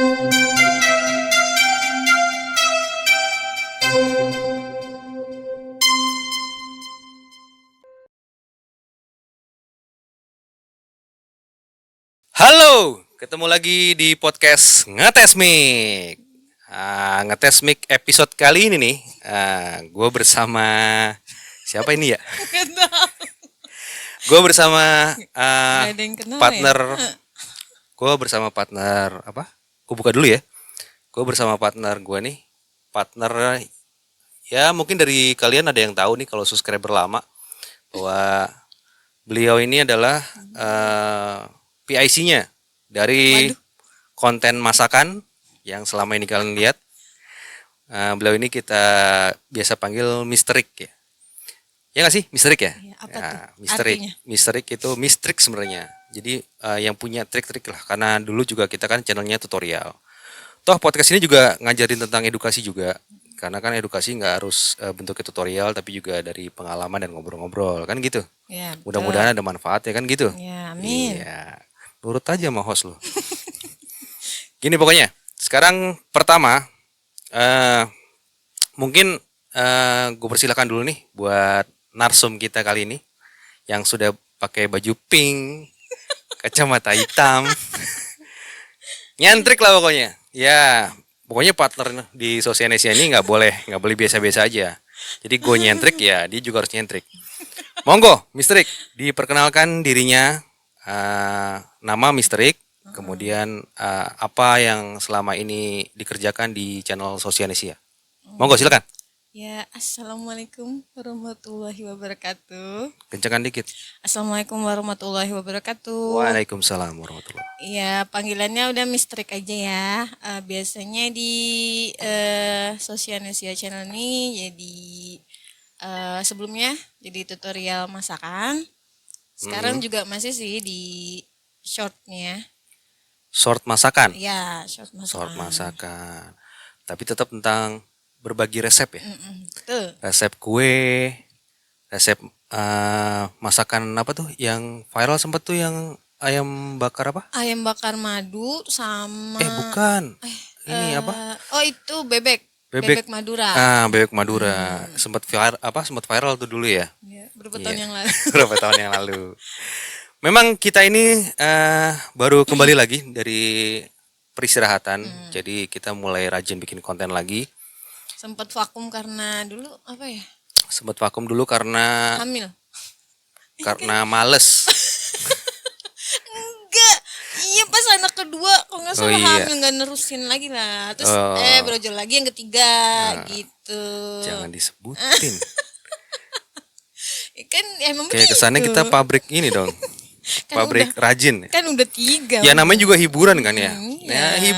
Halo, ketemu lagi di podcast Ngetes Mic. Ngetes Mic episode kali ini nih, gue bersama siapa ini ya? Gak tahu. Gue bersama Gak ada yang kenal partner, ya. gue bersama partner apa? Gue buka dulu ya. Gue bersama partner gue nih, partner ya mungkin dari kalian ada yang tahu nih kalau subscriber lama bahwa beliau ini adalah PIC-nya dari Waduh. konten masakan yang selama ini kalian lihat. Beliau ini kita biasa panggil Misterik ya. Ya nggak sih, Misterik ya? Ya, apa Ya, tuh Misterik. artinya? Misterik itu mistrik sebenarnya. Jadi yang punya trik-trik lah. Karena dulu juga kita kan channelnya tutorial. Toh podcast ini juga ngajarin tentang edukasi juga. Karena kan edukasi nggak harus bentuknya tutorial, tapi juga dari pengalaman dan ngobrol-ngobrol kan gitu. Ya, betul. Mudah-mudahan ada manfaatnya kan gitu. Ya, amin. Iya. Nurut aja sama host lo. Gini pokoknya. Sekarang pertama, eh mungkin gue persilakan dulu nih buat narsum kita kali ini yang sudah pakai baju pink, kacamata hitam, nyentrik lah pokoknya. Ya, pokoknya partner di Sosianesia ini nggak boleh biasa-biasa aja. Jadi gue nyentrik ya, dia juga harus nyentrik. Monggo, Misterik, diperkenalkan dirinya, nama Misterik, kemudian apa yang selama ini dikerjakan di channel Sosianesia. Monggo, silakan. Ya, assalamualaikum warahmatullahi wabarakatuh. Kencangkan dikit. Assalamualaikum warahmatullahi wabarakatuh. Waalaikumsalam warahmatullahi. Ya, panggilannya udah Mistrik aja ya. Biasanya di Sosianesia channel ini jadi sebelumnya jadi tutorial masakan. Sekarang juga masih sih di shortnya. Short masakan. Ya, short Short masakan. masakan. Tapi tetap tentang berbagi resep ya. Tuh. Resep kue, resep masakan apa tuh yang viral sempat tuh yang ayam bakar apa? Ayam bakar madu sama Bukan. Ini apa? oh itu bebek. Bebek. Bebek Madura. Bebek Madura. Sempat viral apa? Sempat viral tuh dulu ya. Ya, berapa Iya. tahun yang lalu. Berapa tahun yang lalu. Memang kita ini baru kembali lagi dari peristirahatan. Jadi kita mulai rajin bikin konten lagi. Sempat vakum karena dulu apa ya? Sempat vakum dulu karena Hamil. males. Enggak. Iya pas anak kedua kok nggak salah iya. hamil nggak nerusin lagi lah. Terus Oh. brojol lagi yang ketiga gitu. Jangan disebutin. Kan emang Kayak begitu. kesannya kita pabrik ini dong. Kan Pabrik rajin. Kan udah 3. Ya namanya juga hiburan kan ya. Iya. Ya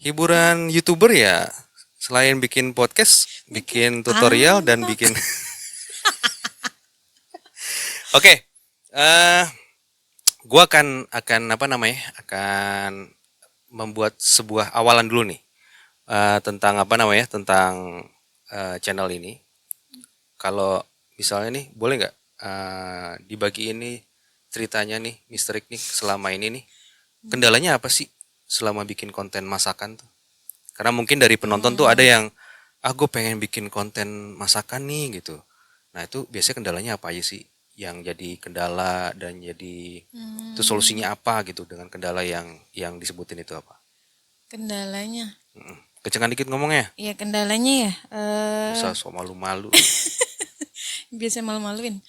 hiburan YouTuber ya. Selain bikin podcast, bikin tutorial dan bikin Oke. Gua akan apa namanya? Akan membuat sebuah awalan dulu nih. Tentang apa namanya? Tentang channel ini. Kalau misalnya nih, boleh nggak dibagi ini ceritanya nih, Misterik nih selama ini nih, kendalanya apa sih selama bikin konten masakan tuh? Karena mungkin dari penonton tuh ada yang, gue pengen bikin konten masakan nih gitu. Nah itu biasanya kendalanya apa aja sih? Yang jadi kendala dan jadi itu solusinya apa gitu dengan kendala yang disebutin itu apa? Kendalanya. Kecengan dikit ngomongnya. Iya kendalanya ya. Bisa so malu-malu. Biasa malu-maluin.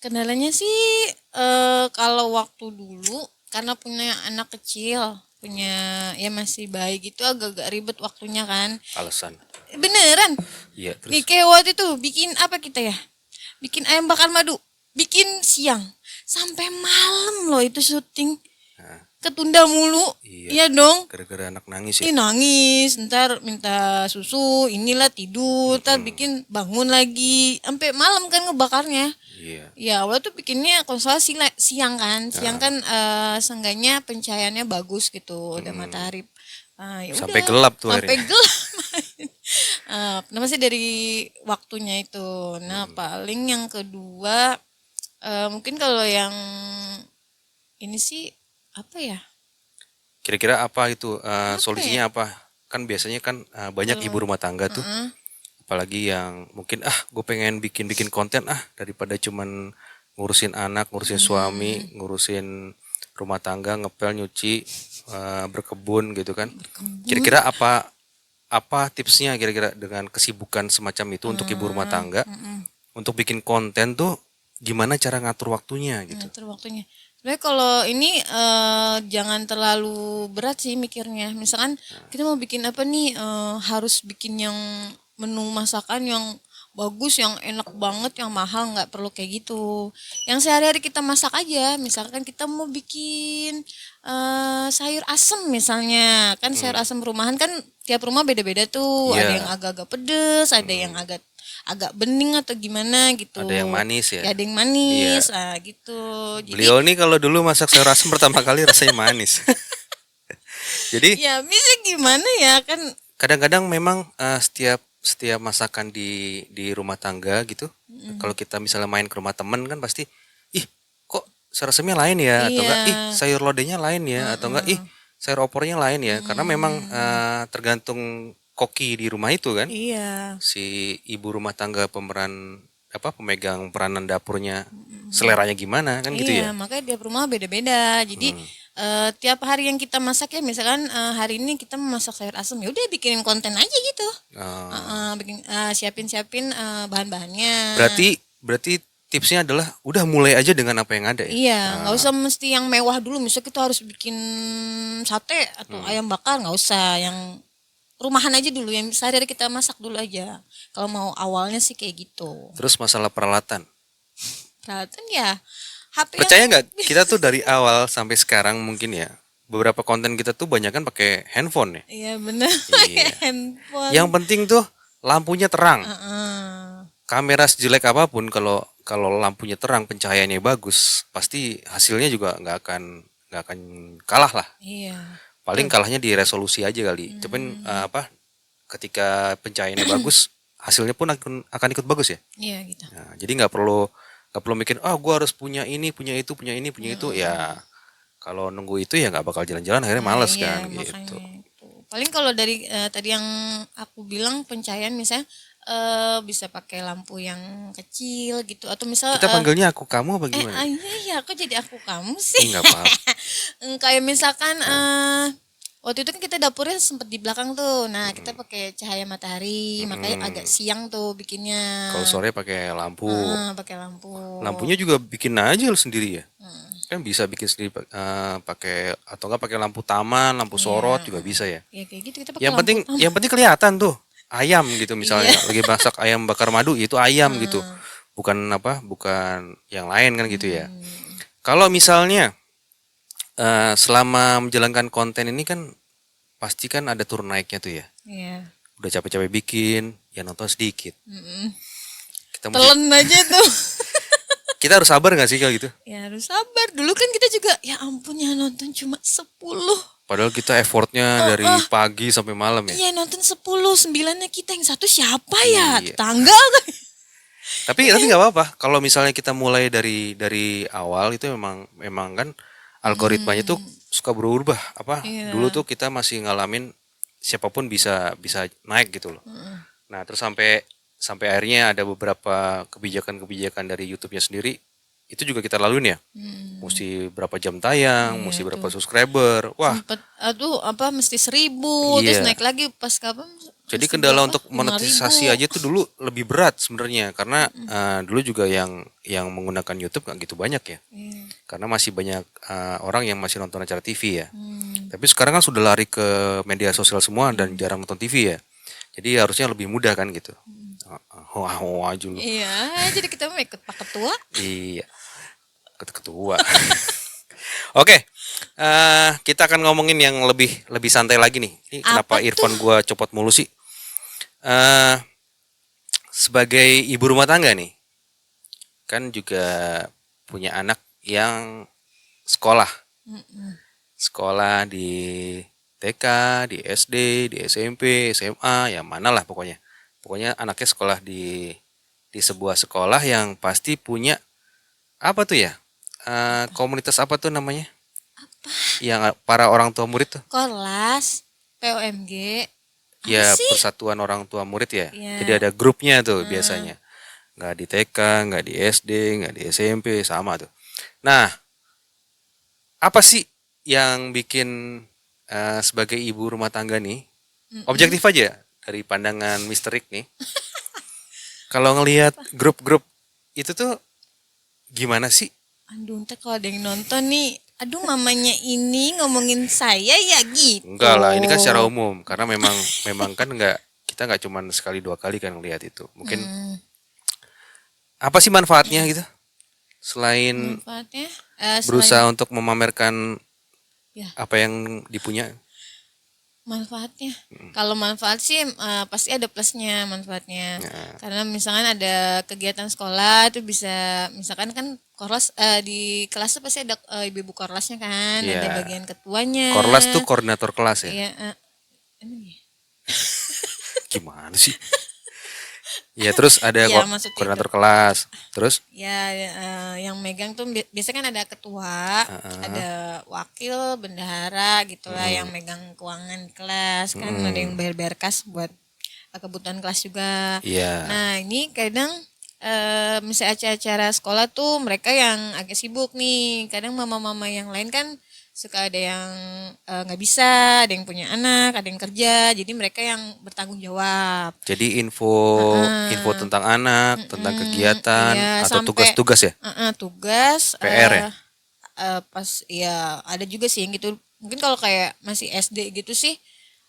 Kendalanya sih kalau waktu dulu karena punya anak kecil, punya ya masih bayi gitu agak-agak ribet waktunya kan. Alasan. Beneran. Iya Nih terus. kayak waktu itu bikin apa kita ya? Bikin ayam bakar madu. Bikin siang. Sampai malam loh itu syuting. Nah, Ketunda mulu. Iya. Iya dong. Gara-gara anak nangis ya. Ih nangis, ntar minta susu, inilah tidur, ntar bikin bangun lagi, sampai malam kan ngebakarnya. Iya. Ya awalnya tuh bikinnya konsultasi siang kan, siang kan seenggaknya pencahayaannya bagus gitu, udah matahari. Ya Sampai udah, gelap tuh sampai akhirnya. gelap. Nah masih dari waktunya itu. Nah paling yang kedua mungkin kalau yang ini sih apa ya? Kira-kira apa itu Apa ya? solusinya apa? Kan biasanya kan banyak ibu Kalau rumah tangga tuh, heeh, apalagi yang mungkin gue pengen bikin-bikin konten daripada cuman ngurusin anak, ngurusin suami, ngurusin rumah tangga, ngepel, nyuci, berkebun gitu kan. berkebun. Kira-kira apa apa tipsnya kira-kira dengan kesibukan semacam itu untuk ibu rumah Heeh, tangga mhm. untuk bikin konten tuh gimana cara ngatur waktunya gitu. Ngatur waktunya. Sebenarnya kalau ini jangan terlalu berat sih mikirnya. Misalkan kita mau bikin apa nih, harus bikin yang menu masakan yang bagus, yang enak banget, yang mahal, nggak perlu kayak gitu. Yang sehari-hari kita masak aja. Misalkan kita mau bikin sayur asem misalnya, kan sayur Hmm, asem rumahan kan tiap rumah beda-beda tuh. Ada yang iya, agak-agak pedes, ada yang hmm, agak agak bening atau gimana ada yang gitu. manis ya. Ya ada yang Iya, manis, gitu. Jadi beliau nih kalau dulu masak sayur asem pertama kali rasanya manis. Jadi ya bisa gimana ya kan. kadang-kadang memang setiap setiap masakan di rumah tangga gitu, kalau kita misalnya main ke rumah temen kan pasti, ih kok sayur asemnya lain ya, atau Iya, enggak ih sayur lodehnya lain ya, atau enggak ih heeh, sayur opornya lain ya, karena memang mhm, tergantung koki di rumah itu kan, iya, si ibu rumah tangga pemeran apa pemegang peranan dapurnya seleranya gimana kan gitu iya, ya. makanya tiap rumah beda-beda. Jadi Hmm. tiap hari yang kita masak ya misalkan hari ini kita memasak sayur asem, ya udah bikinin konten aja gitu. Eh, Heeh, bikin siapin-siapin bahan-bahannya. berarti berarti tipsnya adalah udah mulai aja dengan apa yang ada ya. Iya, nggak Ah, usah mesti yang mewah dulu. Misalnya kita harus bikin sate atau hmm. ayam bakar, nggak usah. Yang rumahan aja dulu, yang sehari-hari kita masak dulu aja. Kalau mau awalnya sih kayak gitu. Terus masalah peralatan. Peralatan ya HP yang Percaya nggak kita tuh dari awal sampai sekarang mungkin ya beberapa konten kita tuh banyak kan pakai handphone ya. iya bener pakai Iya. handphone. Yang penting tuh lampunya terang. Heeh. Kamera sejelek apapun kalau kalau lampunya terang, pencahayaannya bagus, pasti hasilnya juga nggak akan kalah lah. Iya. Paling Tuh. kalahnya di resolusi aja kali. Cuman apa ketika pencahayaannya bagus, hasilnya pun akan ikut bagus ya. Iya gitu. Nah, jadi nggak perlu mikir gue harus punya ini punya itu punya ini punya itu ya kalau nunggu itu ya nggak bakal jalan-jalan akhirnya Nah, males iya kan gitu. makanya itu. Paling kalau dari tadi yang aku bilang pencahayaan misalnya bisa pakai lampu yang kecil gitu atau misal Kita panggilnya aku kamu apa gimana nih? iya ya kok jadi aku kamu sih. Nggak apa-apa. Kayak misalkan Nah, waktu itu kan kita dapurnya sempet di belakang tuh. Nah, kita mm-mm, pakai cahaya matahari, makanya agak mm-mm. siang tuh bikinnya. Kalau sore pakai lampu, Heeh, pakai lampu. lampunya juga bikin aja lo sendiri ya, kan bisa bikin sendiri pakai atau nggak pakai lampu taman, lampu sorot Iya, juga bisa ya. ya kayak gitu kita pakai Yang lampu penting utama. yang penting kelihatan tuh ayam gitu Iya. misalnya lagi masak ayam bakar madu itu ayam gitu, Heeh. bukan apa bukan yang lain kan gitu ya. Hmm, Kalau misalnya selama menjalankan konten ini kan pasti kan ada turun naiknya tuh ya. iya. Udah capek-capek bikin, ya nonton sedikit. Mm-mm. Kita mesti Telan aja tuh. kita harus sabar nggak sih kalau gitu? Ya harus sabar. Dulu kan kita juga ya ampun ya nonton cuma 10. Padahal kita effortnya Oh, dari pagi sampai malam ya. iya nonton 10, 9-nya kita yang satu siapa ya? Iya. Tetangga kan? Tapi nggak apa-apa. Kalau misalnya kita mulai dari awal itu memang memang kan algoritmanya tuh suka berubah. Apa dulu Iya. tuh kita masih ngalamin siapapun bisa bisa naik gitu loh. Nah, terus sampai sampai akhirnya ada beberapa kebijakan-kebijakan dari YouTube-nya sendiri itu juga kita laluin ya. Hmm, Mesti berapa jam tayang, iya mesti berapa tuh. subscriber. Wah, Sempet aduh apa mesti 1.000 terus iya. naik lagi pas kapan Jadi mesti kendala berapa? untuk 5.000. monetisasi aja tuh dulu lebih berat sebenarnya karena dulu juga yang menggunakan YouTube nggak gitu banyak ya. Iya. Karena masih banyak orang yang masih nonton acara TV ya. Hmm, Tapi sekarang kan sudah lari ke media sosial semua dan jarang nonton TV ya. Jadi harusnya lebih mudah kan gitu. Wah, wah aja lu. iya, jadi kita mau ikut Pak Ketua. Iya, ketua. Oke, kita akan ngomongin yang lebih lebih santai lagi nih. Ini Apa kenapa tuh? earphone gua copot mulu sih? Eh, sebagai ibu rumah tangga nih, kan juga punya anak yang sekolah, sekolah di TK, di SD, di SMP, SMA, ya mana lah pokoknya. Pokoknya anaknya sekolah di sebuah sekolah yang pasti punya apa tuh ya? Komunitas apa tuh namanya? Yang para orang tua murid tuh? Korlas, POMG, apa Ya, sih? Persatuan Orang Tua Murid ya. Ya. Jadi ada grupnya tuh biasanya. Nggak di TK, nggak di SD, nggak di SMP, sama tuh. Nah, apa sih yang bikin sebagai ibu rumah tangga nih, objektif aja dari pandangan Mister Rick nih, kalau ngelihat grup-grup itu tuh gimana sih? Aduh, ntar kalau ada yang nonton nih, aduh mamanya ini ngomongin saya ya gitu. Enggak lah, ini kan secara umum karena memang memang kan kita nggak cuman sekali dua kali kan ngelihat itu. Mungkin apa sih manfaatnya gitu? Selain Manfaatnya berusaha selain untuk memamerkan ya apa yang dipunya. manfaatnya. Kalau manfaat sih pasti ada plusnya manfaatnya. Karena misalkan ada kegiatan sekolah itu bisa misalkan kan korlas di kelas tuh pasti ada ibu-ibu korlasnya kan, Iya. ada bagian ketuanya. Korlas tuh koordinator kelas ya. Iya, emang ya? Gimana sih? Ya terus ada Iya, maksudnya itu. koordinator kelas. Terus Ya, yang megang tuh biasanya kan ada ketua, ada wakil, bendahara gitulah yang megang keuangan di kelas kan ada yang bayar-bayar kas buat kebutuhan kelas juga. iya. Nah, ini kadang misalnya acara-acara sekolah tuh mereka yang agak sibuk nih. Kadang mama-mama yang lain kan suka ada yang nggak bisa, ada yang punya anak, ada yang kerja. Jadi mereka yang bertanggung jawab. Jadi info tentang anak, tentang kegiatan Iya, atau sampai tugas-tugas ya. tugas PR ya? pas ya ada juga sih yang gitu. Mungkin kalau kayak masih SD gitu sih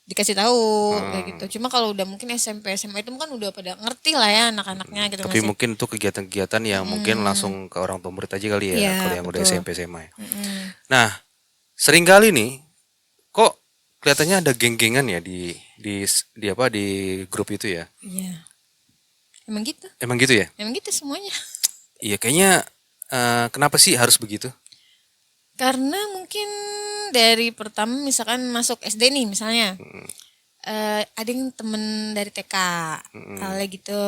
dikasih tahu kayak gitu. Cuma kalau udah mungkin SMP SMA itu kan udah pada ngerti lah ya anak-anaknya gitu Tapi masih. mungkin itu kegiatan-kegiatan yang mungkin langsung ke orang tua murid aja kali ya, Iya, kalau yang udah betul. SMP SMA ya. Nah, sering kali nih kok kelihatannya ada geng-gengan ya di apa di grup itu ya. Iya. Emang gitu. Emang gitu ya? Emang gitu semuanya. Iya kayaknya kenapa sih harus begitu? Karena mungkin dari pertama misalkan masuk SD nih misalnya. Ada yang temen dari TK awalnya gitu.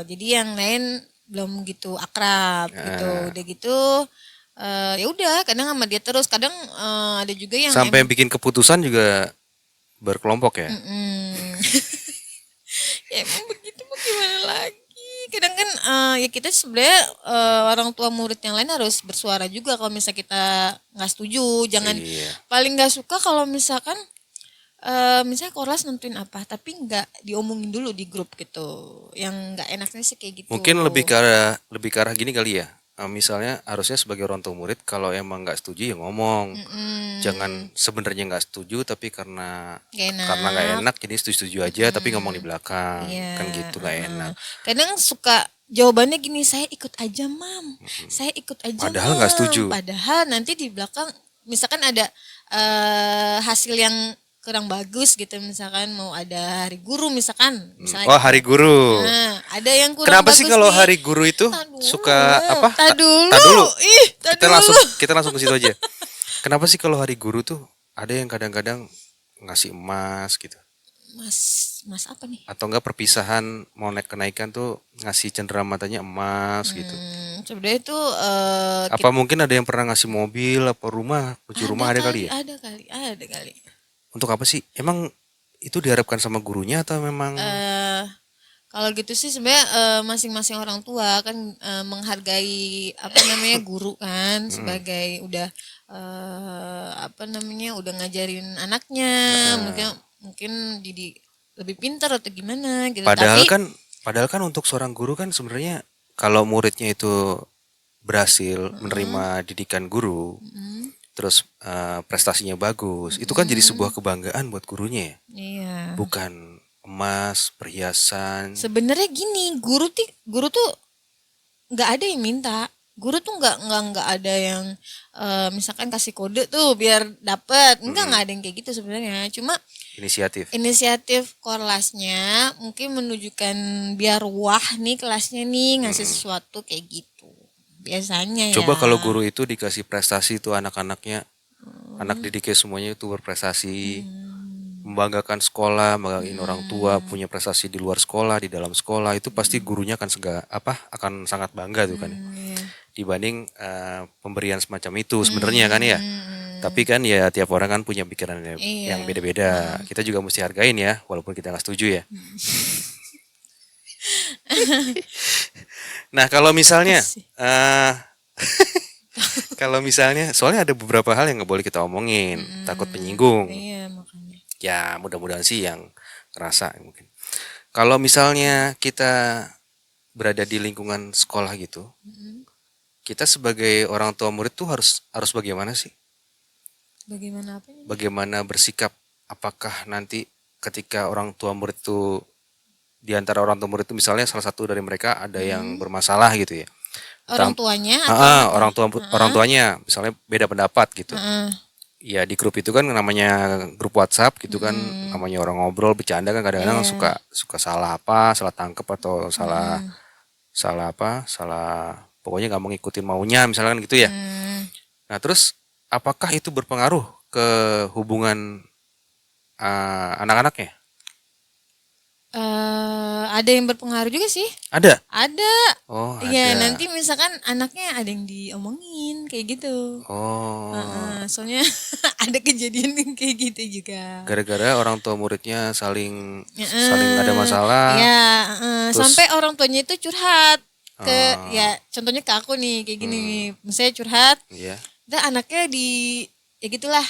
Jadi yang lain belum gitu akrab gitu. Udah gitu ya udah kadang sama dia terus. Kadang ada juga yang Sampai bikin keputusan juga berkelompok ya. ya emang begitu mau gimana lagi. Kadang kan ya kita sebenarnya orang tua murid yang lain harus bersuara juga kalau misalnya kita nggak setuju. Jangan Iya. paling nggak suka kalau misalkan misalnya Korlas nentuin apa tapi nggak diomongin dulu di grup gitu. Yang nggak enaknya sih kayak gitu. Mungkin lebih ke arah gini kali ya. Misalnya harusnya sebagai orang tua murid kalau emang nggak setuju ya ngomong. Jangan sebenarnya nggak setuju tapi karena Gak enak. nggak enak jadi setuju aja tapi ngomong di belakang. Iya, Kan gitu nggak enak. Kadang suka jawabannya gini, saya ikut aja mam, saya ikut aja Padahal nggak Mam." setuju. Padahal nanti di belakang misalkan ada hasil yang kurang bagus gitu, misalkan mau ada hari guru misalkan, misalnya Oh, gitu. hari guru. Nah, ada yang kurang Kenapa sih bagus kalau nih. hari guru itu Tar dulu, suka apa? tar dulu. Tar dulu. Ih, tar dulu. Kita langsung ke situ aja. Kenapa sih kalau hari guru tuh ada yang kadang-kadang ngasih emas gitu? Mas apa nih? Atau enggak perpisahan mau naik kenaikan tuh ngasih cenderamata-nya emas gitu. Sebenarnya itu Apa mungkin ada yang pernah ngasih mobil apa rumah, kunci rumah ada kali ya? ada kali. Untuk apa sih? Emang itu diharapkan sama gurunya atau memang Kalau gitu sih sebenarnya masing-masing orang tua kan menghargai apa namanya guru kan sebagai udah apa namanya udah ngajarin anaknya mungkin jadi lebih pintar atau gimana gitu. padahal Tapi kan untuk seorang guru kan sebenarnya kalau muridnya itu berhasil menerima didikan guru, terus prestasinya bagus, itu kan jadi sebuah kebanggaan buat gurunya ya. iya. Bukan emas, perhiasan. Sebenarnya gini, guru tuh nggak ada yang minta. Guru tuh nggak ada yang misalkan kasih kode tuh biar dapet. Nggak ada yang kayak gitu sebenarnya. Cuma inisiatif Korlasnya mungkin menunjukkan biar wah nih kelasnya nih ngasih sesuatu kayak gitu. Biasanya ya. Coba kalau guru itu dikasih prestasi tuh anak-anaknya, anak didiknya semuanya itu berprestasi, membanggakan sekolah, membanggakan orang tua, punya prestasi di luar sekolah, di dalam sekolah, itu pasti gurunya akan sangat bangga tuh kan. Iya. Dibanding pemberian semacam itu sebenarnya kan ya. Tapi kan ya tiap orang kan punya pikiran Iya. yang beda-beda. Kita juga mesti hargain ya, walaupun kita nggak setuju ya. Nah kalau misalnya, Sih. kalau misalnya, soalnya ada beberapa hal yang nggak boleh kita omongin, takut penyinggung. Iya makanya. Ya mudah-mudahan sih yang ngerasa mungkin. Kalau misalnya kita berada di lingkungan sekolah gitu, kita sebagai orang tua murid tuh harus bagaimana sih? Bagaimana apa nih? Bagaimana bersikap? Apakah nanti ketika orang tua murid itu, di antara orang tua murid itu misalnya salah satu dari mereka ada yang bermasalah gitu ya? Orang Tam- tuanya atau apa? orang tuanya misalnya beda pendapat gitu. Heeh. Ya di grup itu kan namanya grup WhatsApp gitu kan, namanya orang ngobrol bercanda kan kadang-kadang suka salah apa, salah tangkep atau salah pokoknya nggak mau ngikutin maunya misalkan gitu ya. Hmm. Nah terus apakah itu berpengaruh ke hubungan anak-anaknya? Ada yang berpengaruh juga sih. Ada. Ada. Oh Iya, ada. nanti misalkan anaknya ada yang diomongin kayak gitu. Oh Soalnya ada kejadian yang kayak gitu juga. gara-gara orang tua muridnya saling ada masalah. Ya, Terus- sampai orang tuanya itu curhat ke ya contohnya ke aku nih kayak gini nih. Misalnya curhat, Ya. dan anaknya ya gitulah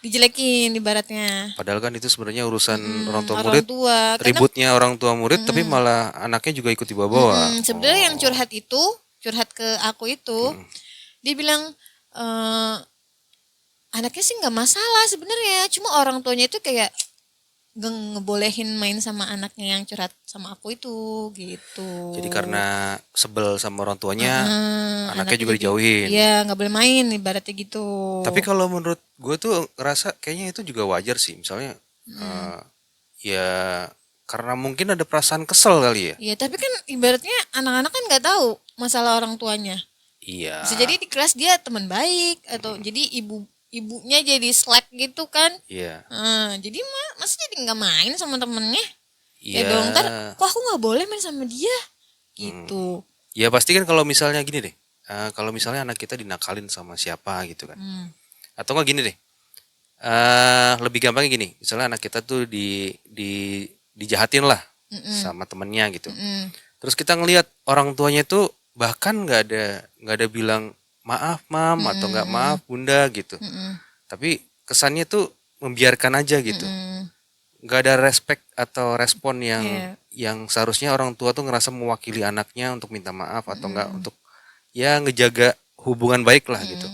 dijelekin ibaratnya. Padahal kan itu sebenarnya urusan orang tua Orang murid, tua karena ributnya orang tua murid, tapi malah anaknya juga ikut dibawa-bawa. sebenarnya yang curhat ke aku itu dia bilang anaknya sih nggak masalah sebenarnya, cuma orang tuanya itu kayak gak ngebolehin main sama anaknya yang curhat sama aku itu gitu. Jadi karena sebel sama orang tuanya, anaknya juga jadi- dijauhin. Iya, nggak boleh main ibaratnya gitu. Tapi kalau menurut gue tuh ngerasa kayaknya itu juga wajar sih. Misalnya ya karena mungkin ada perasaan kesel kali ya. Iya, tapi kan ibaratnya anak-anak kan nggak tahu masalah orang tuanya. Iya. Bisa jadi di kelas dia teman baik atau jadi ibunya jadi slack gitu kan. Iya. Jadi masa jadi nggak main sama temennya? Ya Iya. dong, ntar kok aku nggak boleh main sama dia gitu. Ya pasti kan kalau misalnya gini deh. Kalau misalnya anak kita dinakalin sama siapa gitu kan. Atau nggak gini deh. Lebih gampangnya gini. Misalnya anak kita tuh dijahatin lah sama temennya gitu. Terus kita ngelihat orang tuanya tuh bahkan nggak ada bilang maaf mam atau nggak maaf bunda gitu. Tapi kesannya tuh membiarkan aja gitu. Nggak ada respect atau respon yang seharusnya orang tua tuh ngerasa mewakili anaknya untuk minta maaf atau enggak untuk ya ngejaga hubungan baik lah gitu.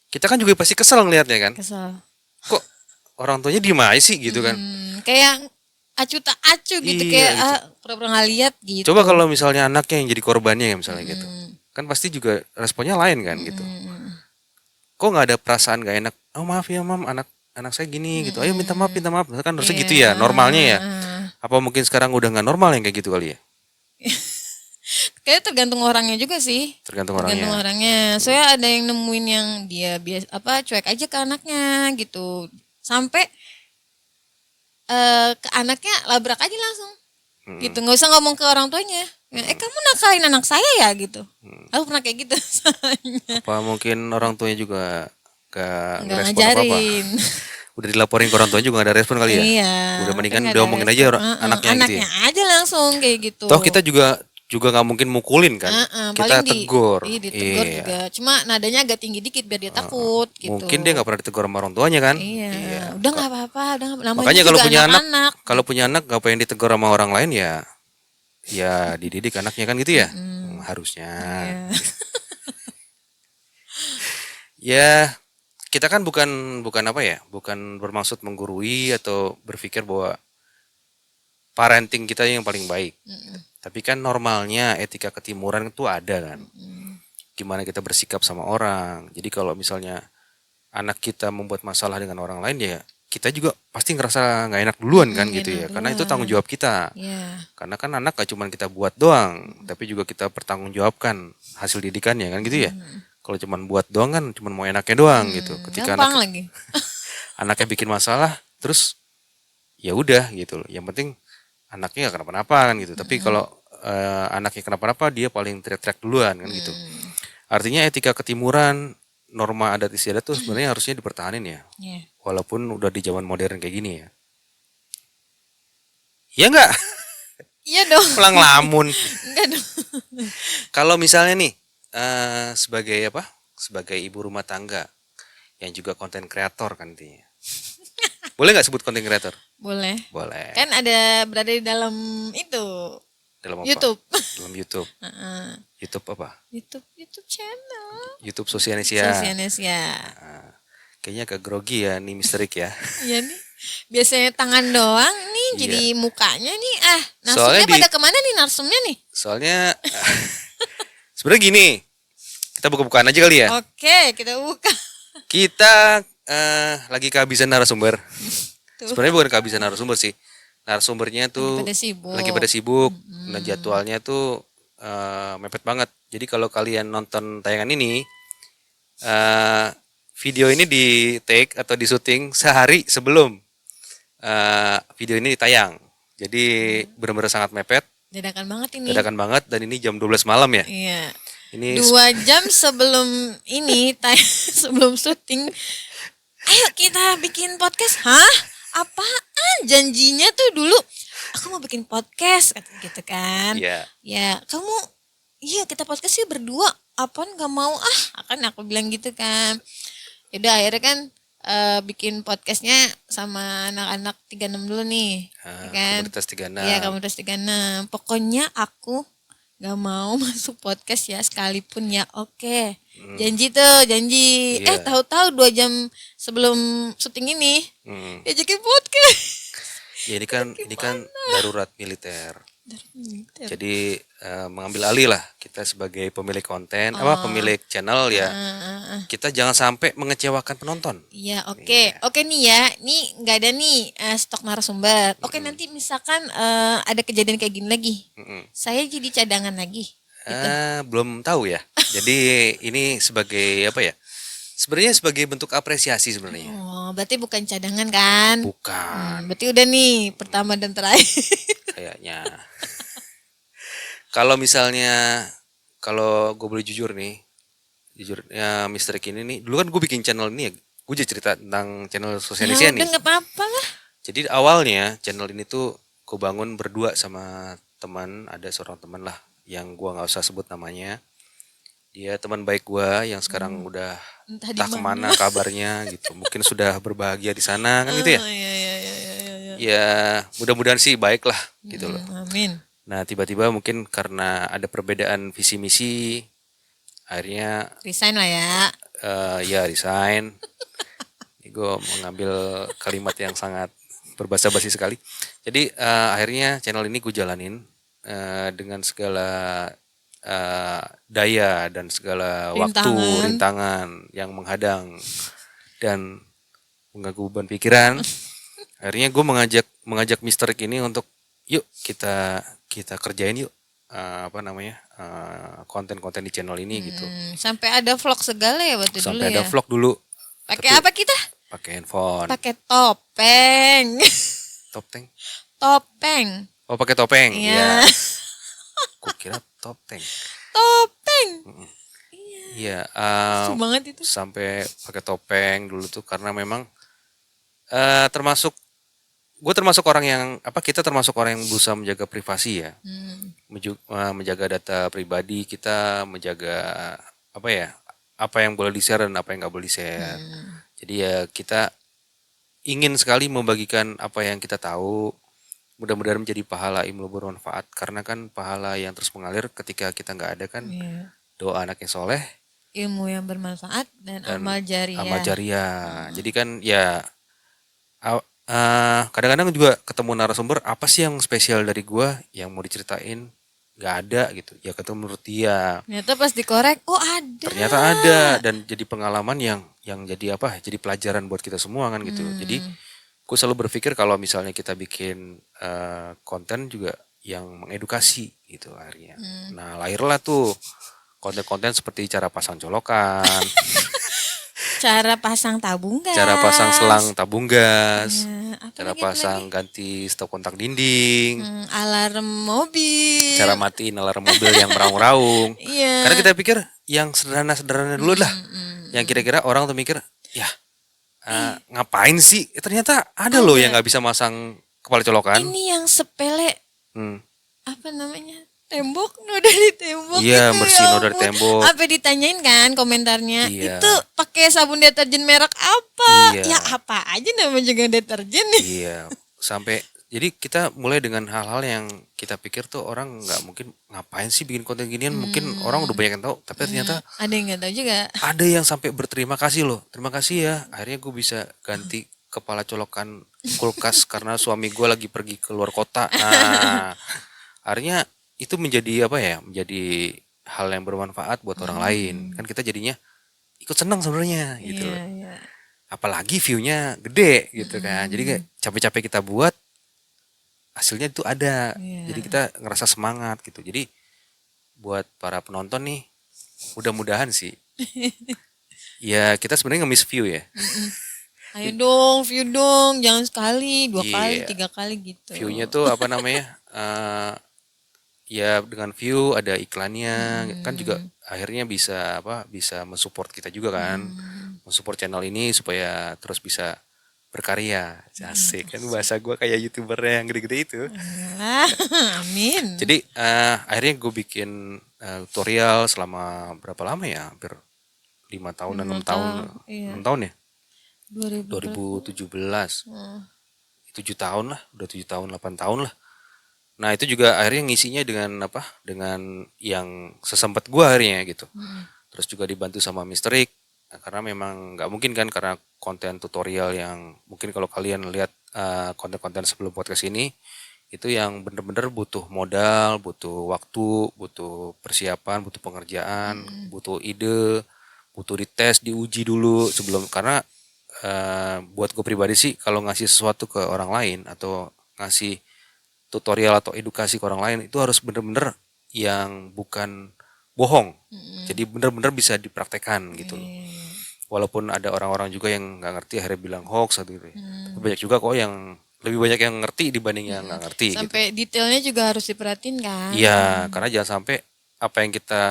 Kita kan juga pasti kesel ngelihatnya kan. Kesel. Kok orang tuanya diem aja sih gitu kan. Kayak acu tak acu gitu, Iya, kayak gitu. pura-pura nggak lihat gitu. Coba kalau misalnya anaknya yang jadi korbannya ya misalnya gitu. Kan pasti juga responnya lain kan gitu. Kok nggak ada perasaan nggak enak? Oh maaf ya mam, anak saya gini gitu. Ayo minta maaf. Kan harusnya gitu ya normalnya ya. Apa mungkin sekarang udah nggak normal yang kayak gitu kali ya? Kayak tergantung orangnya juga sih. Tergantung Tergantung orangnya. Soalnya ada yang nemuin yang dia cuek aja ke anaknya gitu. Sampai ke anaknya labrak aja langsung. Gitu, nggak usah ngomong ke orang tuanya. Kamu nakalin anak saya ya gitu. Aku pernah kayak gitu soalnya. Apa mungkin orang tuanya juga gak Nggak ngerespon apa-apa? ngajarin. Udah dilaporin ke orang tuanya juga gak ada respon kali ya? Iya. Udah mendingan nggak udah ada omongin respon. aja anaknya gitu ya? Anaknya aja langsung kayak gitu. Toh kita juga nggak mungkin mukulin kan? Kita Paling tegur. ditegur Iya. juga. Cuma nadanya agak tinggi dikit biar dia takut gitu. Mungkin dia nggak pernah ditegur sama orang tuanya kan? Iya. Udah nggak apa-apa. Namanya Makanya kalau juga punya anak, anak-anak. kalau punya anak nggak pengen ditegur sama orang lain ya, ya dididik anaknya kan gitu ya? Harusnya. Iya. Ya kita kan bukan apa ya? Bukan bermaksud menggurui atau berpikir bahwa parenting kita yang paling baik. Tapi kan normalnya etika ketimuran itu ada kan. Gimana kita bersikap sama orang. Jadi kalau misalnya anak kita membuat masalah dengan orang lain ya kita juga pasti ngerasa nggak enak duluan kan gitu ya. Karena itu tanggung jawab kita. Iya. Karena kan anak gak cuma kita buat doang, tapi juga kita pertanggungjawabkan hasil didikannya kan gitu ya. Kalau cuma buat doang kan cuma mau enaknya doang gitu. Ketika Gampang lagi. anaknya bikin masalah terus ya udah gitu loh. Yang penting anaknya gak kenapa-napa kan gitu. Tapi kalau anaknya kenapa-napa dia paling teriak-teriak duluan kan gitu. Artinya etika ketimuran norma adat istiadat tuh sebenarnya harusnya dipertahanin ya. Iya. Walaupun udah di zaman modern kayak gini ya. Ya nggak? Iya dong. Pulang lamun. Enggak dong. Kalau misalnya nih sebagai apa? Sebagai ibu rumah tangga yang juga konten kreator kan intinya. Boleh nggak sebut konten kreator? Boleh. Boleh. Kan ada berada di dalam itu. Dalam apa? YouTube. Dalam YouTube. Heeh. YouTube apa? YouTube channel. YouTube Sosianesia. Sosianesia. Kayaknya agak grogi ya nih Misterik ya. Iya nih. Biasanya tangan doang nih, Iya. jadi mukanya nih Soalnya narsumnya pada kemana nih narsumnya nih? Soalnya sebenarnya gini, kita buka-bukaan aja kali ya. Oke, kita buka. Kita lagi kehabisan narasumber. Tuh. Sebenarnya bukan kehabisan narasumber sih. Narasumbernya tuh Lagi pada sibuk. Dan jadwalnya tuh mepet banget. Jadi kalau kalian nonton tayangan ini, video ini di take atau di syuting sehari sebelum video ini ditayang. Jadi benar-benar sangat mepet, Dadakan banget ini. dadakan banget, dan ini jam 12 malam ya. Iya. Ini 2 jam sebelum ini sebelum syuting. Ayo kita bikin podcast. Hah? Apaan? Janjinya tuh dulu aku mau bikin podcast kata gitu kan. ya Ya, kamu iya kita podcast sih berdua. Apaan gak mau akan aku bilang gitu kan. Yaudah akhirnya kan bikin podcastnya sama anak-anak 36 dulu nih. Ya kan? komunitas 36. Iya, komunitas 36. Pokoknya aku gak mau masuk podcast ya sekalipun ya. Oke. Janji tuh, janji. Iya. Tahu-tahu 2 jam sebelum syuting ini Hmm. diajakin podcast. Ya ini kan darurat militer. Jadi mengambil alih lah kita sebagai pemilik konten, pemilik channel ya. Kita jangan sampai mengecewakan penonton. Iya, oke. Oke nih ya. Nih nggak ada nih stok narasumber. Oke, nanti misalkan ada kejadian kayak gini lagi. Saya jadi cadangan lagi. Belum tahu ya. Jadi ini sebagai apa ya? Sebenarnya sebagai bentuk apresiasi sebenarnya. Oh, berarti bukan cadangan kan? Bukan Berarti udah nih pertama dan terakhir. kayaknya. Kalau misalnya kalau gue boleh jujur ya Mister ini nih, dulu kan gue bikin channel ini ya, gue jadi cerita tentang channel Sosianesia Udah nih. nggak apa-apa lah. Jadi awalnya channel ini tuh gue bangun berdua sama teman, ada seorang teman lah yang gue nggak usah sebut namanya. Dia teman baik gue yang sekarang udah Entah di entah kemana kabarnya gitu. Mungkin sudah berbahagia di sana kan gitu ya. Iya. Ya mudah-mudahan sih baik lah gitu loh. Amin. Nah tiba-tiba mungkin karena ada perbedaan visi misi, akhirnya Resign lah ya. ya resign. Gue mengambil kalimat yang sangat berbahasa basi sekali. Jadi akhirnya channel ini gue jalanin dengan segala daya dan segala waktu, rintangan yang menghadang dan mengganggu beban pikiran. Akhirnya gue mengajak Mister ini untuk yuk kita kerjain yuk konten-konten di channel ini gitu. Sampai ada vlog segala ya waktu dulu ya. Sampai ada vlog dulu. Pakai apa kita? Pakai handphone. Pakai topeng. Topeng. Topeng. Oh pakai topeng. Iya. Gue kira topeng. Topeng. Iya. Lucu banget itu. Sampai pakai topeng dulu tuh karena memang termasuk orang yang kita termasuk orang yang berusaha menjaga privasi ya. Menjaga data pribadi kita, menjaga apa yang boleh di-share dan apa yang nggak boleh di-share. Jadi ya kita ingin sekali membagikan apa yang kita tahu, mudah-mudahan menjadi pahala ilmu bermanfaat, karena kan pahala yang terus mengalir ketika kita nggak ada kan. Doa anak yang soleh, ilmu yang bermanfaat dan amal jariah. Amal jariah. Jadi kan ya kadang-kadang juga ketemu narasumber, apa sih yang spesial dari gua yang mau diceritain, nggak ada gitu ya, ketemu menurut dia ternyata pas dikorek ternyata ada dan jadi pengalaman yang jadi jadi pelajaran buat kita semua kan gitu. Jadi gue selalu berpikir kalau misalnya kita bikin konten juga yang mengedukasi gitu akhirnya. Nah lahirlah tuh konten-konten seperti cara pasang colokan, cara pasang tabung gas, cara pasang selang tabung gas, cara lagi, pasang ganti stop kontak dinding, alarm mobil, cara matiin alarm mobil yang meraung-raung. Iya. Karena kita pikir yang sederhana-sederhana dulu lah. yang kira-kira orang tuh mikir, ya ngapain sih? Ternyata ada loh yang nggak bisa masang kepala colokan. Ini yang sepele Hmm. apa namanya? Tembok, noda di tembok Iya, itu bersihin ya noda di ampun. tembok. Apa ditanyain kan komentarnya? Iya. Itu pakai sabun deterjen merek apa? Iya. Ya apa aja namanya juga deterjen. Iya, sampai jadi kita mulai dengan hal-hal yang kita pikir tuh orang nggak mungkin ngapain sih bikin konten ginian, mungkin orang udah banyak yang tahu, tapi ternyata Ada yang nggak tahu juga. ada yang sampai berterima kasih loh, terima kasih ya, akhirnya gue bisa ganti kepala colokan kulkas karena suami gue lagi pergi keluar kota. Nah, akhirnya itu menjadi apa ya, menjadi hal yang bermanfaat buat orang lain, kan kita jadinya ikut senang sebenarnya gitu loh. Iya. Apalagi view-nya gede gitu kan, jadi kayak capek-capek kita buat hasilnya itu ada, Iya. jadi kita ngerasa semangat gitu. Jadi buat para penonton nih, mudah-mudahan sih ya kita sebenarnya nge-miss view ya. Ayo dong, view dong, jangan sekali, 2 kali, Iya. 3 kali gitu. View-nya tuh apa namanya, ya dengan view ada iklannya kan juga akhirnya bisa bisa mensupport kita juga kan, mensupport channel ini supaya terus bisa berkarya. Asik kan bahasa gue kayak youtuber yang gede-gede itu. Ah, amin. Jadi akhirnya gue bikin tutorial selama berapa lama ya, hampir 5 tahun dan 6 tahun, Iya. 6 tahun ya, 2000 2017, 7 tahun lah, udah 7 tahun 8 tahun lah. Nah itu juga akhirnya ngisinya dengan apa? Dengan yang sesempat gue akhirnya gitu. Terus juga dibantu sama Mister Rick. Nah, karena memang nggak mungkin kan, karena konten tutorial yang mungkin kalau kalian lihat konten-konten sebelum podcast ini, itu yang bener-bener butuh modal, butuh waktu, butuh persiapan, butuh pengerjaan, butuh ide, butuh dites, diuji dulu sebelum, karena buat gue pribadi sih kalau ngasih sesuatu ke orang lain atau ngasih tutorial atau edukasi ke orang lain itu harus bener-bener yang bukan bohong. Jadi bener-bener bisa dipraktekkan gitu loh. Walaupun ada orang-orang juga yang nggak ngerti akhirnya bilang hoax atau gitu ya. Tapi banyak juga kok yang lebih banyak yang ngerti dibanding yang nggak ngerti gitu. sampai detailnya juga harus diperhatiin kan. Iya, karena jangan sampai apa yang kita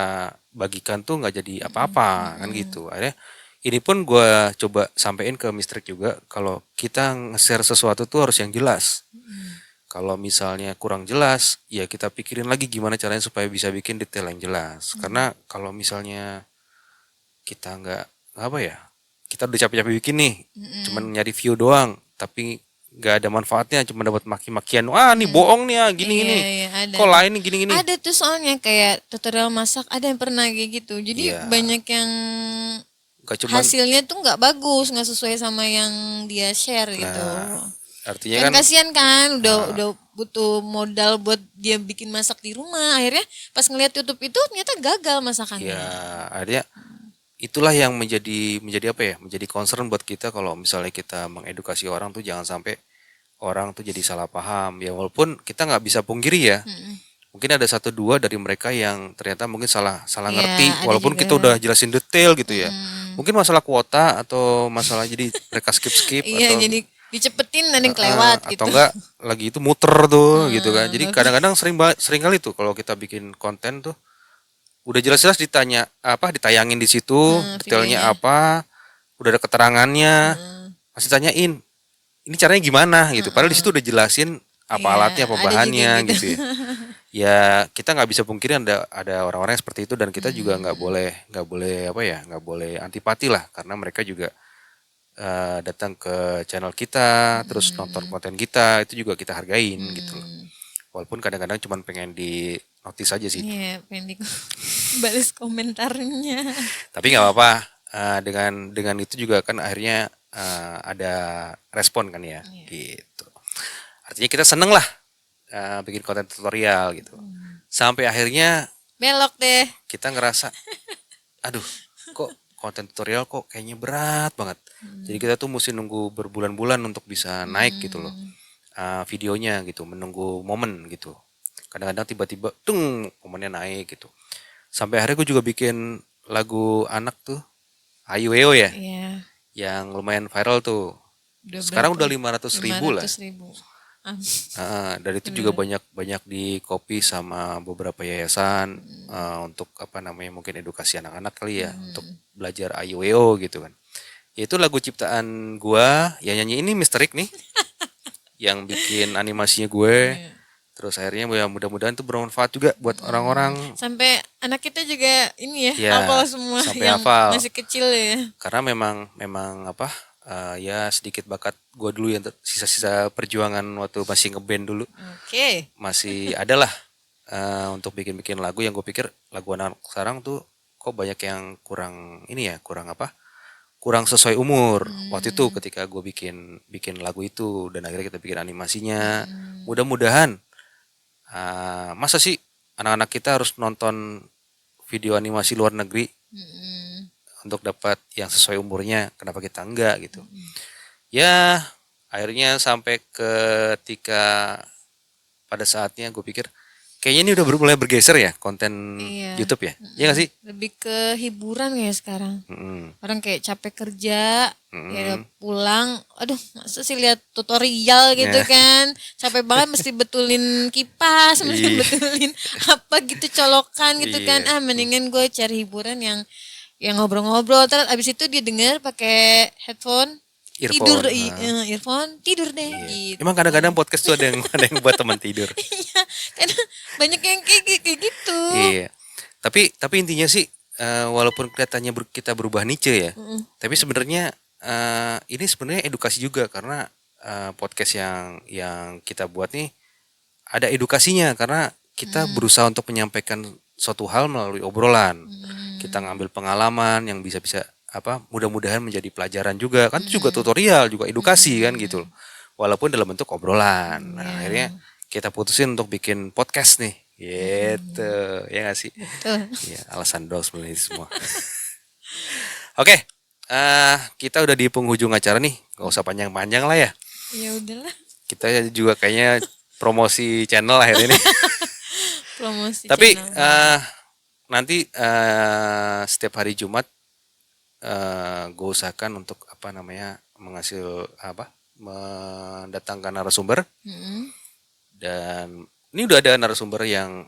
bagikan tuh nggak jadi apa-apa kan gitu. Akhirnya ini pun gue coba sampein ke Mister juga, kalau kita nge-share sesuatu tuh harus yang jelas. Kalau misalnya kurang jelas, ya kita pikirin lagi gimana caranya supaya bisa bikin detail yang jelas. Karena kalau misalnya kita nggak apa ya, kita udah capek-capek bikin nih, cuman nyari view doang, tapi nggak ada manfaatnya, cuma dapat maki-makian. Wah, nih bohong nih, gini Iya, ini. iya, ada. Kok lain nih gini-gini? Ada tuh soalnya kayak tutorial masak, ada yang pernah kayak gitu. Jadi Iya. banyak yang Gak cuman hasilnya tuh nggak bagus, nggak sesuai sama yang dia share gitu. artinya Kan kan kasihan kan, udah butuh modal buat dia bikin masak di rumah. Akhirnya pas ngeliat YouTube itu ternyata gagal masakannya. ya akhirnya itulah yang menjadi apa ya, menjadi concern buat kita kalau misalnya kita mengedukasi orang tuh jangan sampai orang tuh jadi salah paham ya. Walaupun kita nggak bisa pungkiri ya, mungkin ada 1-2 dari mereka yang ternyata mungkin salah Iya, ngerti, ada walaupun juga. kita udah jelasin detail gitu ya. Mungkin masalah kuota atau masalah jadi mereka skip Iya, atau jadi dicepetin ada yang kelewat atau gitu. enggak lagi itu muter tuh gitu kan. Jadi kadang-kadang sering kali tuh kalau kita bikin konten tuh udah jelas-jelas ditayangin di situ, detailnya videonya. apa, udah ada keterangannya, masih tanyain ini caranya gimana gitu. Padahal di situ udah jelasin apa Iya, alatnya, apa ada juga bahannya gitu. gitu ya. Ya kita nggak bisa pungkiri ada orang-orang yang seperti itu, dan kita juga nggak boleh apa ya, nggak boleh antipati lah, karena mereka juga datang ke channel kita, terus nonton konten kita, itu juga kita hargain gitu loh. Walaupun kadang-kadang cuma pengen di notice aja sih. Iya, pengen balas komentarnya. Tapi nggak apa-apa. Dengan itu juga kan akhirnya ada respon kan ya, gitu. Artinya kita seneng lah bikin konten tutorial gitu. Sampai akhirnya Belok deh. kita ngerasa, aduh, kok konten tutorial kok kayaknya berat banget. Jadi kita tuh mesti nunggu berbulan-bulan untuk bisa naik gitu loh videonya gitu, menunggu momen gitu. Kadang-kadang tiba-tiba momennya naik gitu. Sampai akhirnya gue juga bikin lagu anak tuh, Ayu Weo ya, Iya. yang lumayan viral tuh. Udah Sekarang berapa? udah 500.000 lah. 500.000. Dan itu juga banyak di copy sama beberapa yayasan untuk apa namanya mungkin edukasi anak-anak kali ya untuk belajar AIWO gitu kan. Itu lagu ciptaan gua yang nyanyi ini Mister Rick nih yang bikin animasinya gue. Terus akhirnya ya mudah-mudahan itu bermanfaat juga buat orang-orang. Sampai anak kita juga ini ya, Ya, hafal semua sampai yang hafal. masih kecil ya. Karena memang apa ya sedikit bakat gue dulu yang sisa-sisa perjuangan waktu masih ngeband dulu Oke. masih ada lah untuk bikin-bikin lagu yang gue pikir lagu anak sekarang tuh kok banyak yang kurang ini ya kurang sesuai umur waktu itu ketika gue bikin lagu itu dan akhirnya kita bikin animasinya. Mudah-mudahan masa sih anak-anak kita harus nonton video animasi luar negeri untuk dapat yang sesuai umurnya, kenapa kita enggak gitu. Ya akhirnya sampai ketika pada saatnya gue pikir kayaknya ini udah mulai bergeser ya konten YouTube ya. Iya gak sih? Lebih ke hiburan ya sekarang. Orang kayak capek kerja, ya pulang, aduh masa sih lihat tutorial gitu kan. Capek banget mesti betulin kipas, mesti betulin apa gitu colokan gitu kan. Mendingan gue cari hiburan yang ngobrol-ngobrol, terus abis itu dia denger pakai headphone. Earphone. Earphone tidur deh gitu. Emang kadang-kadang podcast tuh ada yang buat teman tidur. Iya, karena banyak yang kayak gitu. Iya. Tapi intinya sih walaupun kelihatannya kita berubah niche ya, tapi sebenarnya ini sebenarnya edukasi juga karena podcast yang kita buat nih ada edukasinya karena kita berusaha untuk menyampaikan suatu hal melalui obrolan. Kita ngambil pengalaman yang bisa mudah-mudahan menjadi pelajaran juga kan itu juga tutorial juga edukasi kan gitu walaupun dalam bentuk obrolan. Nah, akhirnya kita putusin untuk bikin podcast nih gitu ya nggak sih. Ya, alasan dong sebenarnya semua. Oke, kita udah di penghujung acara nih, nggak usah panjang-panjang lah ya. Ya udahlah, kita juga kayaknya promosi channel akhirnya nih. promosi tapi channel. Nanti setiap hari Jumat gue usahakan untuk mendatangkan narasumber. Dan ini udah ada narasumber yang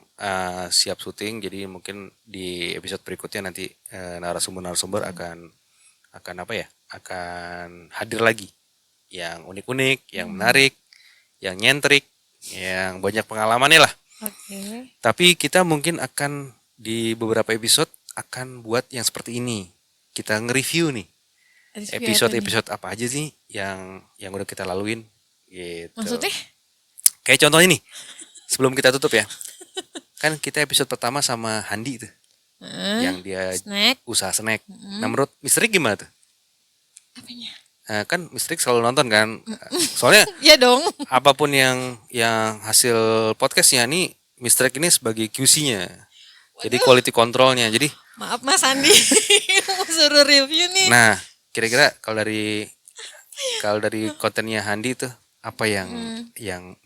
siap syuting, jadi mungkin di episode berikutnya nanti narasumber akan hadir lagi yang unik-unik, yang menarik, yang nyentrik, yang banyak pengalamannya lah. Tapi kita mungkin akan di beberapa episode akan buat yang seperti ini. Kita nge-review nih episode apa aja sih yang udah kita laluin gitu. Maksudnya? Kayak contohnya nih sebelum kita tutup ya, kan kita episode pertama sama Handi tuh yang dia usaha snack. Nah menurut Misteri gimana tuh? Apanya? Kan Misteri selalu nonton kan, soalnya ya dong. Apapun yang hasil podcastnya nih Misteri ini sebagai QC-nya. Jadi quality controlnya. Jadi maaf Mas Andi, mau suruh review nih. Nah, kira-kira kalau dari kontennya Handi tuh apa yang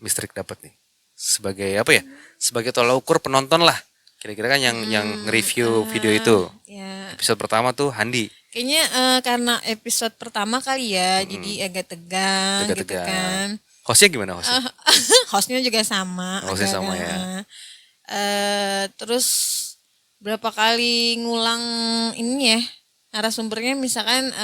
Misteri dapat nih? Sebagai apa ya? Sebagai tolak ukur penonton lah. Kira-kira kan yang nge-review video itu. Ya. Episode pertama tuh Handi. Kayaknya karena episode pertama kali ya, jadi agak tegang gitu kan. Hostnya gimana hostnya? Hostnya juga sama. Hostnya sama ya. Terus berapa kali ngulang ini ya narasumbernya, misalkan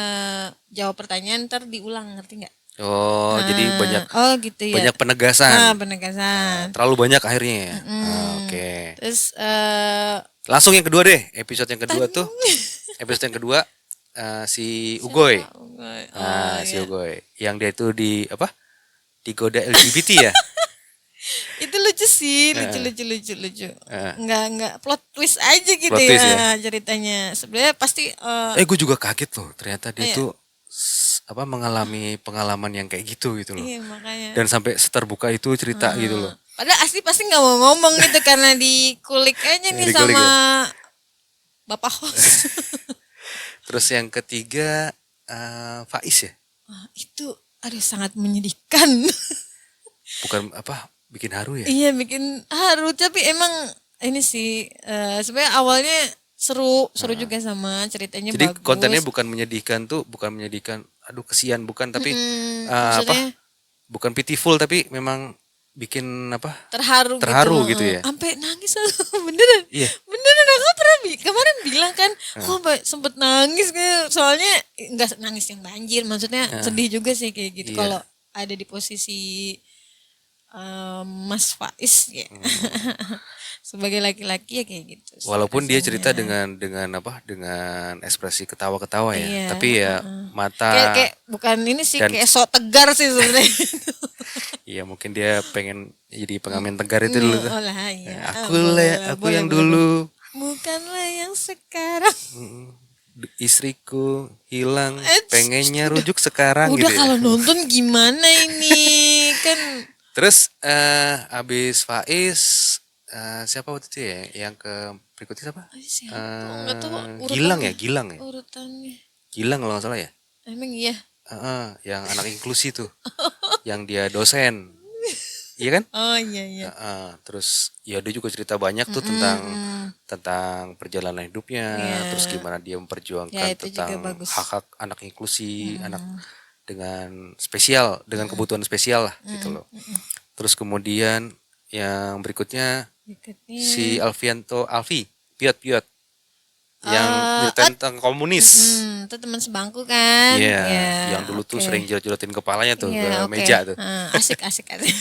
jawab pertanyaan ntar diulang, ngerti nggak? Oh, jadi banyak gitu ya. Banyak penegasan. Penegasan. Terlalu banyak akhirnya. Oke. Terus langsung yang kedua deh, episode yang kedua tuh. Episode yang kedua si Ugoy. Si Ugoy. Yang dia itu digoda LGBT ya. Itu lucu sih, lucu. Enggak plot twist aja gitu plot twist ya ceritanya. Sebenarnya pasti gue juga kaget loh, ternyata dia tuh mengalami pengalaman yang kayak gitu loh. Iya, makanya. Dan sampai seterbuka itu cerita gitu loh. Padahal asli pasti nggak mau ngomong gitu karena dikulik aja nih sama ya? Bapak host. Terus yang ketiga Faiz ya. Itu sangat menyedihkan. Bukan bikin haru ya? Iya, bikin haru, tapi emang ini sih sebenarnya awalnya seru juga sama ceritanya. Jadi bagus. kontennya bukan menyedihkan, aduh kesian bukan, tapi bukan pitiful tapi memang bikin apa? Terharu Terharu gitu heeh. ya. Sampai nangis aku beneran. Iya. Beneran aku pernah kemarin bilang kan, kok sempet nangis kayak soalnya nggak nangis yang banjir, maksudnya sedih juga sih kayak gitu Iya. kalau ada di posisi Mas Faiz ya. Sebagai laki-laki ya kayak gitu sih Walaupun dia cerita rasanya. dengan apa? Dengan ekspresi ketawa-ketawa ya. Iya, Tapi ya mata kayak bukan ini sih dan kayak sok tegar sih sebenarnya. iya mungkin dia pengen jadi pengamen tegar itu dulu tuh. Oh lah ya, Aku yang dulu bukanlah yang sekarang. istriku hilang, Eh, pengennya rujuk sekarang udah gitu ya. kalau nonton gimana ini kan Terus abis Faiz siapa waktu itu ya? Yang ke berikutnya siapa? siapa nggak tahu Gilang ya, urutannya. Gilang ya. Urutannya Gilang kalau nggak salah ya. emang iya. Yang anak inklusi tuh, yang dia dosen, iya kan? Oh iya iya. Terus ya dia juga cerita banyak tuh tentang perjalanan hidupnya, Iya. terus gimana dia Ya, memperjuangkan itu juga tentang bagus. hak-hak anak inklusi, anak dengan spesial, dengan kebutuhan spesial lah gitu loh. Terus kemudian yang berikutnya Berikutnya si Alfi, Piot yang nyeritain tentang komunis. itu teman sebangku kan. Iya, Ya, yang dulu tuh oke. sering jerotin kepalanya tuh ke Iya, oke. meja tuh. Asik asik asik.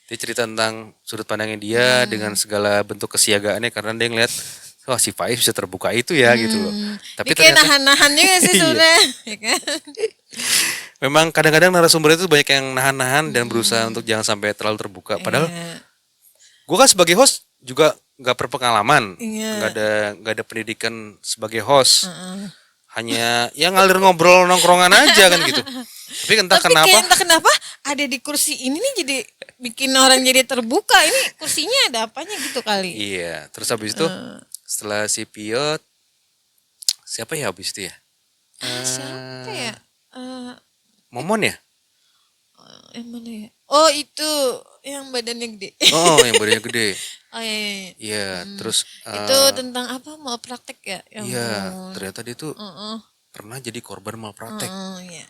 Dia cerita tentang sudut pandangnya dia dengan segala bentuk kesiagaannya karena dia ngeliat wah si Faiz bisa terbuka itu ya gitu loh. Tapi Dia kayak ternyata nahan-nahan juga sih Iya. sebenarnya, ya kan? memang kadang-kadang narasumber itu banyak yang nahan-nahan dan berusaha untuk jangan sampai terlalu terbuka. Padahal Iya. gue kan sebagai host juga nggak berpengalaman, Iya. nggak ada pendidikan sebagai host. Hanya ya ngalir ngobrol nongkrongan aja kan gitu. Tapi entah Tapi kenapa kayak entah kenapa ada di kursi ini nih jadi bikin orang jadi terbuka. Ini kursinya ada apanya gitu kali. iya. Terus habis itu setelah si Piot siapa ya habis itu ya? Siapa ya? Momon ya? Yang mana ya? Oh itu yang badannya gede. Oh, yang badannya gede. Oh iya, iya, iya. Iya, terus Itu tentang apa mau praktek ya? Ya iya, ampun. ternyata dia tuh Heeh. pernah jadi korban malpraktek. Iya.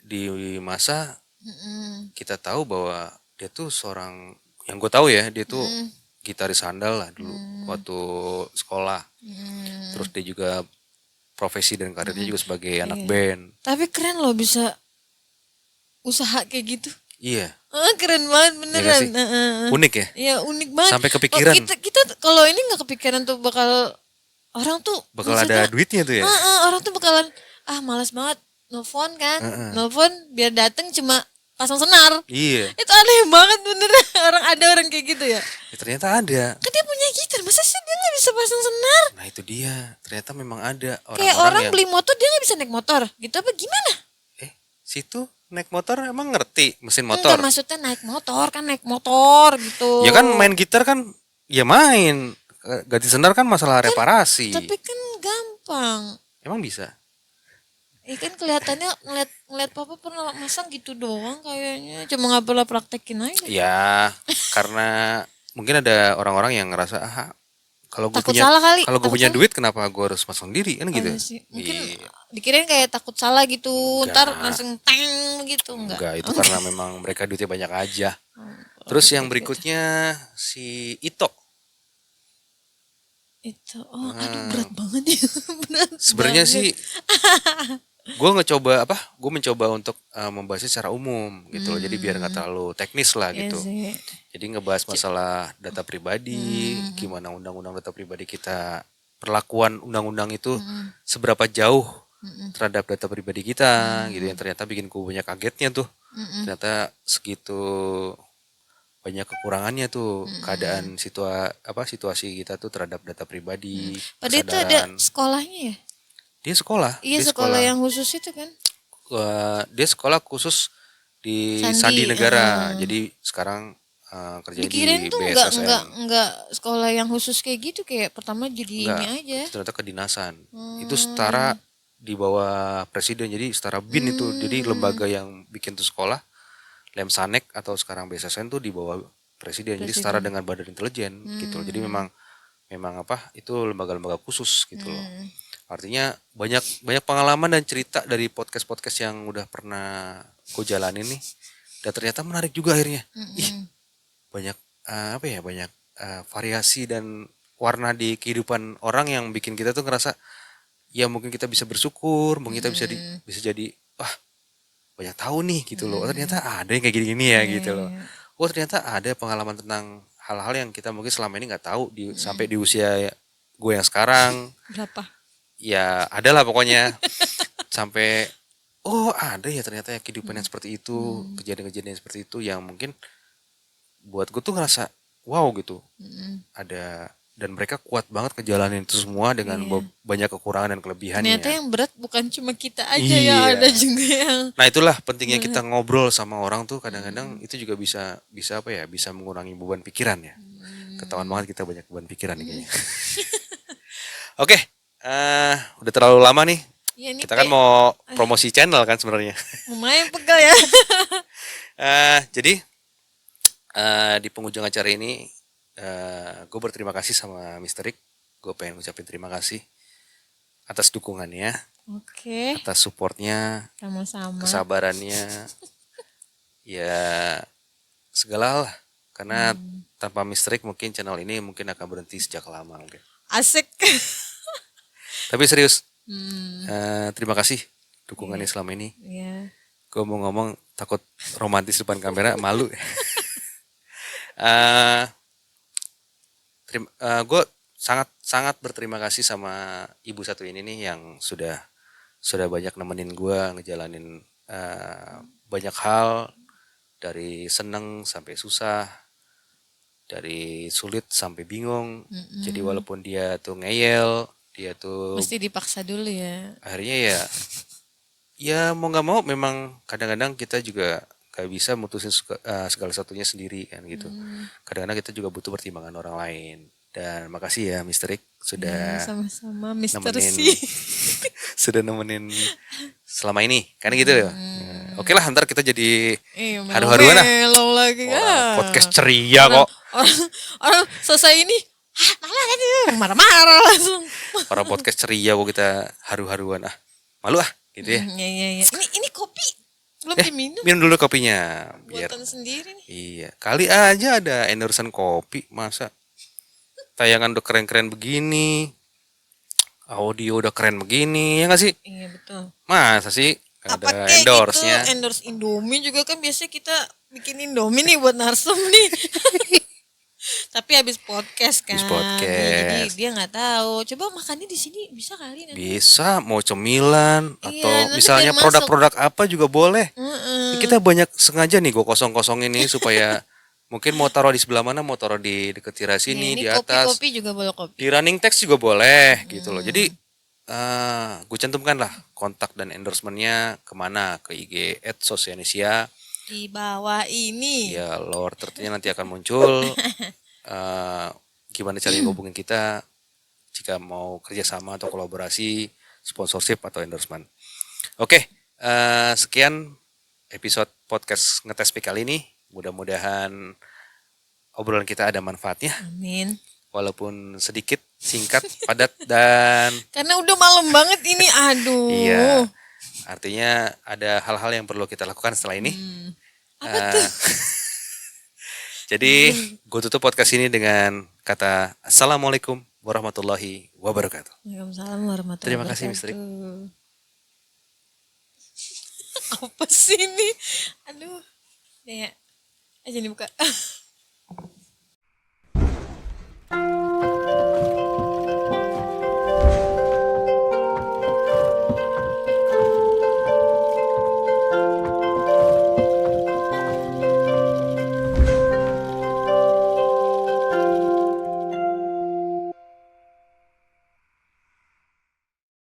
Di masa Mm-mm. kita tahu bahwa dia tuh seorang yang gue tahu ya, dia tuh gitaris handal lah dulu waktu sekolah. Terus dia juga profesi dan karirnya juga sebagai anak band. Tapi keren loh bisa usaha kayak gitu. Iya, Keren banget beneran. sih? Unik ya. Iya unik banget. Sampai kepikiran. Kita kalau ini nggak kepikiran tuh bakal orang tuh Bakal ada maksudnya, duitnya tuh ya. orang tuh bakalan malas banget nelfon kan, nelfon biar dateng cuma pasang senar. Iya, Itu aneh banget beneran ada orang kayak gitu ya. ya, ternyata ada. Kan dia punya gitar, masa sih dia nggak bisa pasang senar? Nah itu dia, ternyata memang ada Kayak orang-orang orang yang beli motor dia nggak bisa naik motor, gitu apa gimana? situ naik motor emang ngerti mesin Enggak, motor. maksudnya naik motor gitu. Ya kan main gitar kan ya main. Ganti senar kan masalah reparasi. Tapi kan gampang. Emang bisa? Kan kelihatannya ngeliat papa pernah masang gitu doang kayaknya. Cuma nggak pernah praktekin aja. Ya, karena mungkin ada orang-orang yang ngerasa kalau gue Takut punya salah kali, kalau gue takut punya salah. duit kenapa gue harus masang sendiri kan gitu. Iya sih. Mungkin Iya. dikirain kayak takut salah gitu. Ntar Enggak. langsung teng gitu Enggak, itu karena memang mereka duitnya banyak aja. Terus yang berikutnya si Ito. Itu aduh berat banget ya. Berat Sebenarnya banget. sih gue mencoba untuk membahasnya secara umum gitu loh, jadi biar nggak terlalu teknis lah Iya gitu. sih. Jadi ngebahas masalah data pribadi, gimana undang-undang data pribadi kita, perlakuan undang-undang itu seberapa jauh terhadap data pribadi kita gitu, yang ternyata bikin gue banyak kagetnya tuh. Ternyata segitu banyak kekurangannya tuh keadaan situasi kita tuh terhadap data pribadi, Padahal itu ada kesadaran. sekolahnya ya. Dia sekolah, Iya dia sekolah yang khusus itu kan. dia sekolah khusus di Sandi, Sandi Negara. Jadi sekarang kerjanya Dikirain di tuh BSSN. enggak sekolah yang khusus kayak gitu, kayak pertama jadi Enggak, ini aja. itu ternyata kedinasan. Itu setara di bawah presiden, jadi setara BIN itu. Jadi lembaga yang bikin tuh sekolah, Lemsanek atau sekarang BSSN tuh di bawah presiden. Jadi setara dengan badan intelijen gitu. Jadi memang itu lembaga-lembaga khusus gitu loh. Artinya banyak pengalaman dan cerita dari podcast-podcast yang udah pernah gue jalanin nih, dan ternyata menarik juga akhirnya. Ih, Mm-mm. banyak banyak variasi dan warna di kehidupan orang yang bikin kita tuh ngerasa ya mungkin kita bisa bersyukur, mungkin kita Mm-mm. bisa jadi wah banyak tahu nih gitu loh. Oh, ternyata Mm-mm. ada yang kayak gini-gini ya Iya, gitu iya, loh. iya. Oh ternyata ada pengalaman tentang hal-hal yang kita mungkin selama ini nggak tahu sampai Mm-mm. di usia gue yang sekarang. Berapa? Ya ada lah pokoknya sampai oh ada ya ternyata ya kehidupan yang Mm-mm. seperti itu, Mm-mm. kejadian-kejadian seperti itu yang mungkin buat gue tuh ngerasa wow gitu. Mm-mm. Ada dan mereka kuat banget ngejalanin itu semua dengan Iya. banyak kekurangan dan Ternyata kelebihannya. yang berat bukan cuma kita aja ya, Iya. ada juga yang Nah, itulah pentingnya kita berat. ngobrol sama orang tuh kadang-kadang Mm-mm. itu juga bisa bisa apa ya? Bisa mengurangi beban pikiran ya. Ketahuan Mm. banget kita banyak beban pikiran nih Mm. kayaknya. Oke, udah terlalu lama nih. Ya ini Kita kan mau promosi channel kan sebenarnya. lumayan pegal ya. Jadi di penghujung acara ini gue berterima kasih sama Mister Rick. Gue pengen ngucapin terima kasih atas dukungannya, Oke, atas supportnya, sama-sama. kesabarannya, ya segala hal lah. Karena Hmm. tanpa Mister Rick mungkin channel ini mungkin akan berhenti sejak lama mungkin. Asik. Tapi serius, Hmm. terima kasih dukungannya Iya, selama ini. iya. Gue mau ngomong takut romantis depan kamera, malu. Eh, gue sangat sangat berterima kasih sama ibu satu ini nih yang sudah banyak nemenin gue ngejalanin banyak hal dari seneng sampai susah, dari sulit sampai bingung. Jadi Mm-mm. walaupun dia tuh ngeyel, dia tuh Mesti dipaksa dulu ya. akhirnya ya mau nggak mau memang kadang-kadang kita juga gak bisa mutusin segala satunya sendiri kan gitu. Hmm. Kadang-kadang kita juga butuh pertimbangan orang lain. Dan makasih ya Mister Rick Ya, sudah sama-sama Mister nemenin C. sudah nemenin selama ini kan gitu ya. Oke lah ntar kita jadi haru-haruan lah. Melo lagi Orang ya. podcast ceria Orang, kok. orang, orang selesai ini, malah aduh, marah-marah langsung. Orang podcast ceria kok kita haru-haruan ah. Malu ah gitu ya. Iya, iya, iya. Ini kopi belum diminum. Minum dulu kopinya biar Buatan sendiri nih. iya. Kali aja ada endorsean kopi masa tayangan udah keren-keren begini. Audio udah keren begini ya nggak sih? Iya betul. Masa sih Apa ada kayak gitu endorse-nya? endorse Indomie juga kan biasanya kita bikin Indomie nih buat narsum nih. Tapi habis podcast kan. Habis Iya, jadi podcast. dia nggak tahu. Coba makannya di sini bisa kali nanti. Bisa mau cemilan Iya, atau nanti misalnya biar masuk. produk-produk apa juga boleh. Heeh. Kita banyak sengaja nih gue kosong-kosongin ini supaya mungkin mau taruh di sebelah mana, mau taruh di dekat tiras Iya, ini, ini di atas, kopi-kopi juga boleh kopi. di running text juga boleh gitu loh. Jadi gue cantumkan lah kontak dan endorsementnya kemana ke IG @sosianesia. Di bawah ini. Ya lower third-nya nanti akan muncul. Gimana caranya hubungin kita jika mau kerjasama atau kolaborasi, sponsorship atau endorsement. Oke, sekian episode podcast ngetes kali ini. Mudah-mudahan obrolan kita ada manfaatnya, Amin. walaupun sedikit, singkat, padat dan Karena udah malam banget ini, aduh. iya. Artinya ada hal-hal yang perlu kita lakukan setelah ini. Apa tuh? Jadi gue tutup podcast ini dengan kata Assalamualaikum warahmatullahi wabarakatuh. Waalaikumsalam warahmatullahi Terima kasih, wabarakatuh. Mister Rick. Apa sih ini? Aduh. Ya, aja dibuka.